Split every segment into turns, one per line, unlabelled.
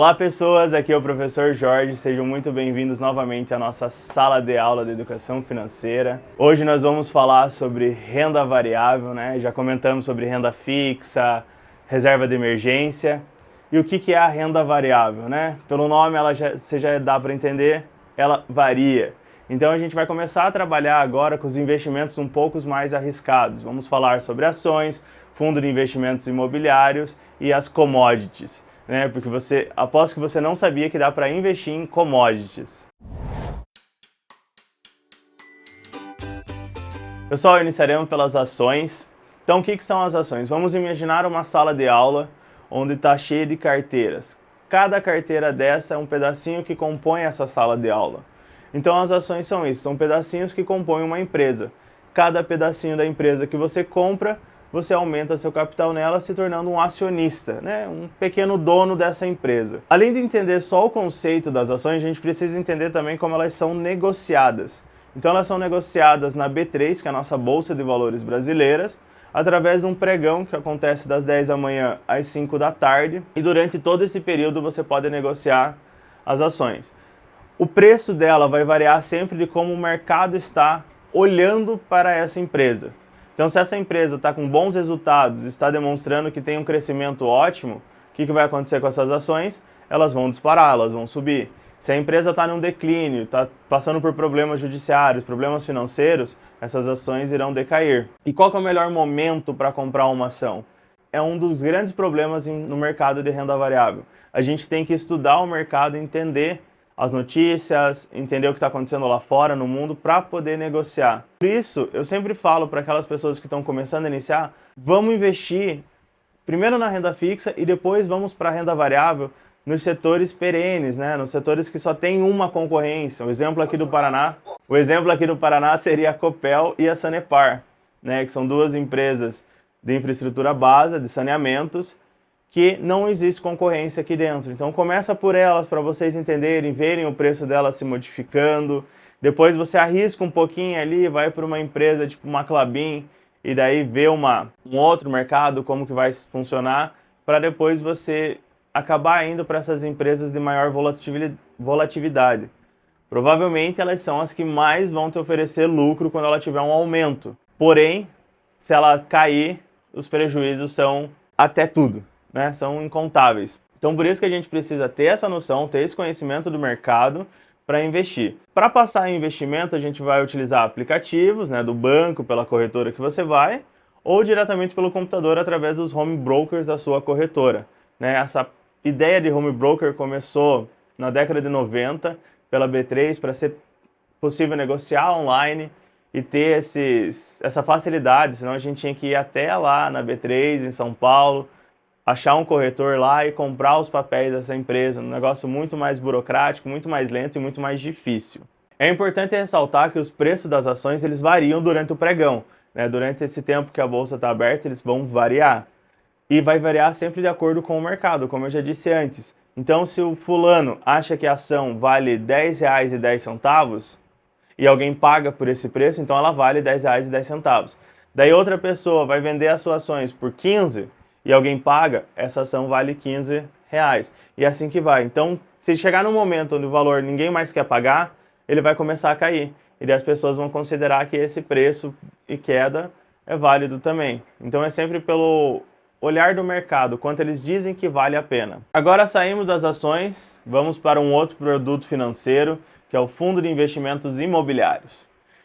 Olá pessoas, aqui é o professor Jorge, sejam muito bem-vindos novamente à nossa sala de aula de educação financeira. Hoje nós vamos falar sobre renda variável, né? Já comentamos sobre renda fixa, reserva de emergência. E o que é a renda variável, né? Pelo nome você já dá para entender, ela varia. Então a gente vai começar a trabalhar agora com os investimentos um pouco mais arriscados. Vamos falar sobre ações, fundo de investimentos imobiliários e as commodities. Porque aposto que você não sabia que dá para investir em commodities. Pessoal, iniciaremos pelas ações. Então, o que são as ações? Vamos imaginar uma sala de aula onde está cheia de carteiras. Cada carteira dessa é um pedacinho que compõe essa sala de aula. Então, as ações são isso, são pedacinhos que compõem uma empresa. Cada pedacinho da empresa que você compra, você aumenta seu capital nela se tornando um acionista, um pequeno dono dessa empresa. Além de entender só o conceito das ações, a gente precisa entender também como elas são negociadas. Então elas são negociadas na B3, que é a nossa Bolsa de Valores brasileiras, através de um pregão que acontece das 10 da manhã às 5 da tarde, e durante todo esse período você pode negociar as ações. O preço dela vai variar sempre de como o mercado está olhando para essa empresa. Então, se essa empresa está com bons resultados, está demonstrando que tem um crescimento ótimo, o que vai acontecer com essas ações? Elas vão disparar, elas vão subir. Se a empresa está num declínio, está passando por problemas judiciários, problemas financeiros, essas ações irão decair. E qual que é o melhor momento para comprar uma ação? É um dos grandes problemas no mercado de renda variável. A gente tem que estudar o mercado, entender as notícias, entender o que está acontecendo lá fora, no mundo, para poder negociar. Por isso, eu sempre falo para aquelas pessoas que estão começando a iniciar, vamos investir primeiro na renda fixa e depois vamos para a renda variável nos setores perenes, nos setores que só tem uma concorrência. O exemplo aqui do Paraná seria a Copel e a Sanepar, que são duas empresas de infraestrutura básica, de saneamentos, que não existe concorrência aqui dentro. Então começa por elas para vocês entenderem, verem o preço delas se modificando. Depois você arrisca um pouquinho ali, vai para uma empresa tipo uma Klabin e daí vê um outro mercado, como que vai funcionar, para depois você acabar indo para essas empresas de maior volatilidade. Provavelmente elas são as que mais vão te oferecer lucro quando ela tiver um aumento. Porém, se ela cair, os prejuízos são até tudo. São incontáveis. Então por isso que a gente precisa ter essa noção, ter esse conhecimento do mercado para investir. Para passar em investimento, a gente vai utilizar aplicativos do banco, pela corretora que você vai, ou diretamente pelo computador através dos home brokers da sua corretora. Essa ideia de home broker começou na década de 90 pela B3 para ser possível negociar online e ter essa facilidade, senão a gente tinha que ir até lá na B3 em São Paulo, achar um corretor lá e comprar os papéis dessa empresa, um negócio muito mais burocrático, muito mais lento e muito mais difícil. É importante ressaltar que os preços das ações eles variam durante o pregão. Durante esse tempo que a bolsa está aberta, eles vão variar. E vai variar sempre de acordo com o mercado, como eu já disse antes. Então, se o fulano acha que a ação vale R$10,10 e alguém paga por esse preço, então ela vale R$10,10. Daí outra pessoa vai vender as suas ações por 15 e alguém paga, essa ação vale R$15. E é assim que vai. Então, se chegar num momento onde o valor ninguém mais quer pagar, ele vai começar a cair. E daí as pessoas vão considerar que esse preço e queda é válido também. Então é sempre pelo olhar do mercado, quanto eles dizem que vale a pena. Agora saímos das ações, vamos para um outro produto financeiro, que é o fundo de investimentos imobiliários.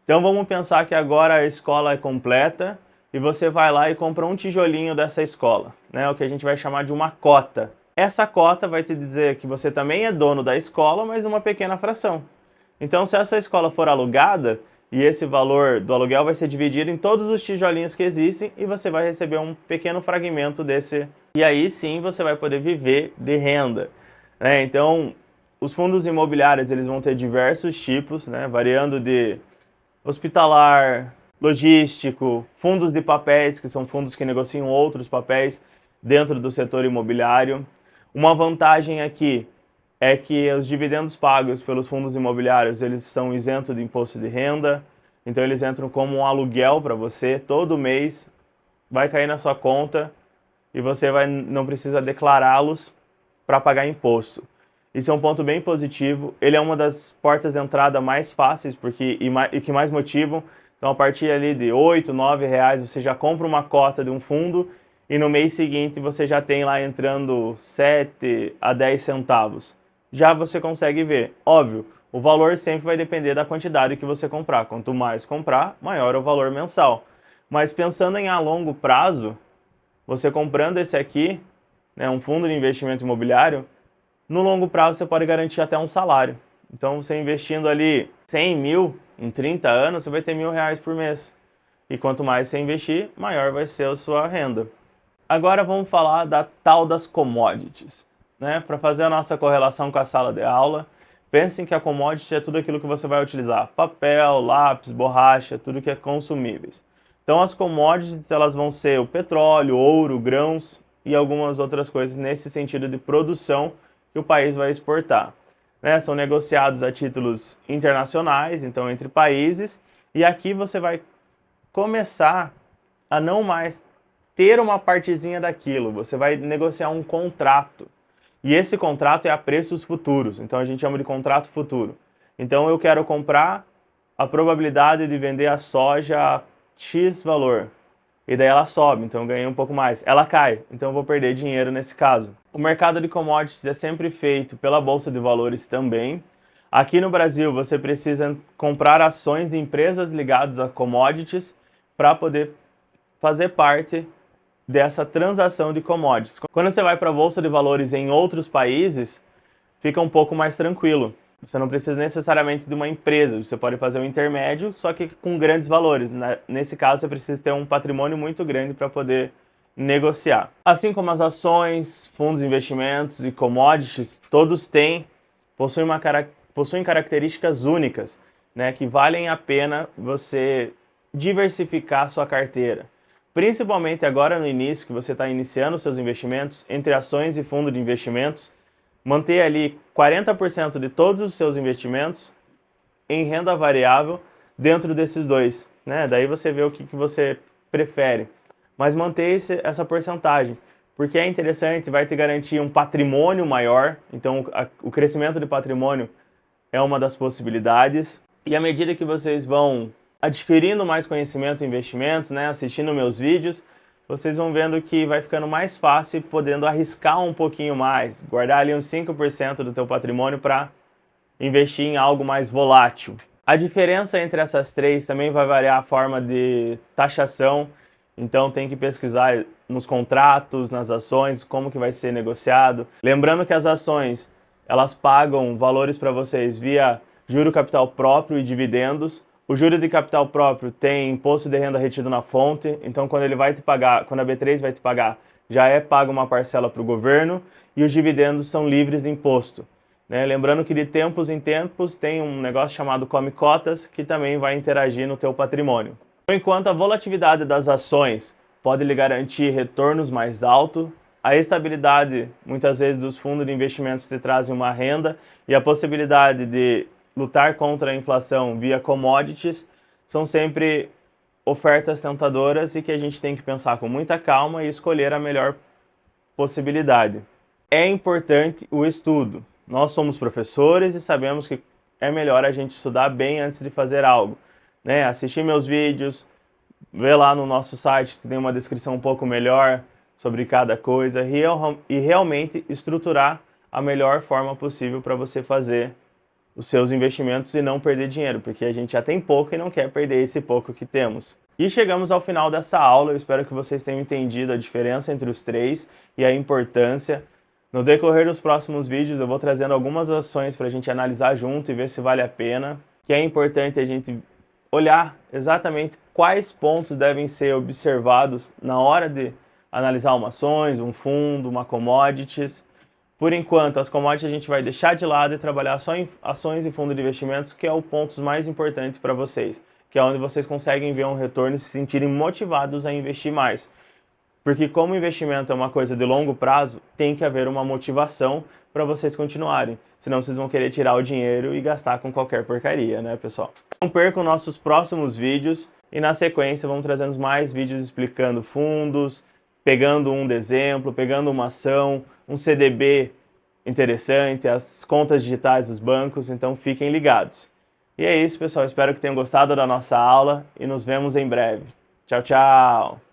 Então vamos pensar que agora a escola é completa, e você vai lá e compra um tijolinho dessa escola, o que a gente vai chamar de uma cota. Essa cota vai te dizer que você também é dono da escola, mas uma pequena fração. Então, se essa escola for alugada, e esse valor do aluguel vai ser dividido em todos os tijolinhos que existem, e você vai receber um pequeno fragmento desse. E aí sim você vai poder viver de renda. Então, os fundos imobiliários eles vão ter diversos tipos, variando de hospitalar, logístico, fundos de papéis, que são fundos que negociam outros papéis dentro do setor imobiliário. Uma vantagem aqui é que os dividendos pagos pelos fundos imobiliários eles são isentos de imposto de renda, então eles entram como um aluguel para você, todo mês vai cair na sua conta e você não precisa declará-los para pagar imposto. Isso é um ponto bem positivo. Ele é uma das portas de entrada mais fáceis e que mais motivam. Então, a partir ali de R$ 8, R$ 9 você já compra uma cota de um fundo e no mês seguinte você já tem lá entrando 7 a 10 centavos. Já você consegue ver. Óbvio, o valor sempre vai depender da quantidade que você comprar. Quanto mais comprar, maior é o valor mensal. Mas pensando em a longo prazo, você comprando esse aqui, né, um fundo de investimento imobiliário, no longo prazo você pode garantir até um salário. Então você investindo ali 100 mil em 30 anos, você vai ter R$ 1.000 por mês. E quanto mais você investir, maior vai ser a sua renda. Agora vamos falar da tal das commodities. Né? Para fazer a nossa correlação com a sala de aula, pensem que a commodity é tudo aquilo que você vai utilizar. Papel, lápis, borracha, tudo que é consumíveis. Então as commodities elas vão ser o petróleo, ouro, grãos e algumas outras coisas nesse sentido de produção que o país vai exportar. Né? São negociados a títulos internacionais, então entre países, e aqui você vai começar a não mais ter uma partezinha daquilo, você vai negociar um contrato. E esse contrato é a preços futuros, então a gente chama de contrato futuro. Então eu quero comprar a probabilidade de vender a soja a X valor. E daí ela sobe, então eu ganhei um pouco mais. Ela cai, então eu vou perder dinheiro nesse caso. O mercado de commodities é sempre feito pela Bolsa de Valores também. Aqui no Brasil você precisa comprar ações de empresas ligadas a commodities para poder fazer parte dessa transação de commodities. Quando você vai para a Bolsa de Valores em outros países, fica um pouco mais tranquilo. Você não precisa necessariamente de uma empresa, você pode fazer um intermédio, só que com grandes valores. Nesse caso, você precisa ter um patrimônio muito grande para poder negociar. Assim como as ações, fundos de investimentos e commodities, todos possuem características únicas, né, que valem a pena você diversificar a sua carteira. Principalmente agora no início, que você está iniciando seus investimentos, entre ações e fundo de investimentos, manter ali 40% de todos os seus investimentos em renda variável dentro desses dois, né? Daí você vê o que você prefere. Mas manter essa porcentagem, porque é interessante, vai te garantir um patrimônio maior, então o crescimento de patrimônio é uma das possibilidades. E à medida que vocês vão adquirindo mais conhecimento em investimentos, né, assistindo meus vídeos, vocês vão vendo que vai ficando mais fácil, podendo arriscar um pouquinho mais, guardar ali uns 5% do teu patrimônio para investir em algo mais volátil. A diferença entre essas três também vai variar a forma de taxação, então tem que pesquisar nos contratos, nas ações, como que vai ser negociado. Lembrando que as ações, elas pagam valores para vocês via juro capital próprio e dividendos. O juro de capital próprio tem imposto de renda retido na fonte, então quando ele vai te pagar, quando a B3 vai te pagar, já é paga uma parcela para o governo e os dividendos são livres de imposto. Né? Lembrando que de tempos em tempos tem um negócio chamado Come Cotas que também vai interagir no teu patrimônio. Enquanto a volatilidade das ações pode lhe garantir retornos mais altos, a estabilidade muitas vezes dos fundos de investimentos te trazem uma renda e a possibilidade de lutar contra a inflação via commodities são sempre ofertas tentadoras e que a gente tem que pensar com muita calma e escolher a melhor possibilidade. É importante o estudo. Nós somos professores e sabemos que é melhor a gente estudar bem antes de fazer algo. Né? Assistir meus vídeos, ver lá no nosso site que tem uma descrição um pouco melhor sobre cada coisa e realmente estruturar a melhor forma possível para você fazer os seus investimentos e não perder dinheiro, porque a gente já tem pouco e não quer perder esse pouco que temos. E chegamos ao final dessa aula, eu espero que vocês tenham entendido a diferença entre os três e a importância. No decorrer dos próximos vídeos eu vou trazendo algumas ações para a gente analisar junto e ver se vale a pena, que é importante a gente olhar exatamente quais pontos devem ser observados na hora de analisar uma ações, um fundo, uma commodities. Por enquanto, as commodities a gente vai deixar de lado e trabalhar só em ações e fundos de investimentos, que é o ponto mais importante para vocês, que é onde vocês conseguem ver um retorno e se sentirem motivados a investir mais. Porque como investimento é uma coisa de longo prazo, tem que haver uma motivação para vocês continuarem, senão vocês vão querer tirar o dinheiro e gastar com qualquer porcaria, né, pessoal? Não percam nossos próximos vídeos e na sequência vamos trazendo mais vídeos explicando fundos, pegando um exemplo, pegando uma ação, um CDB interessante, as contas digitais dos bancos, então fiquem ligados. E é isso, pessoal. Espero que tenham gostado da nossa aula e nos vemos em breve. Tchau, tchau!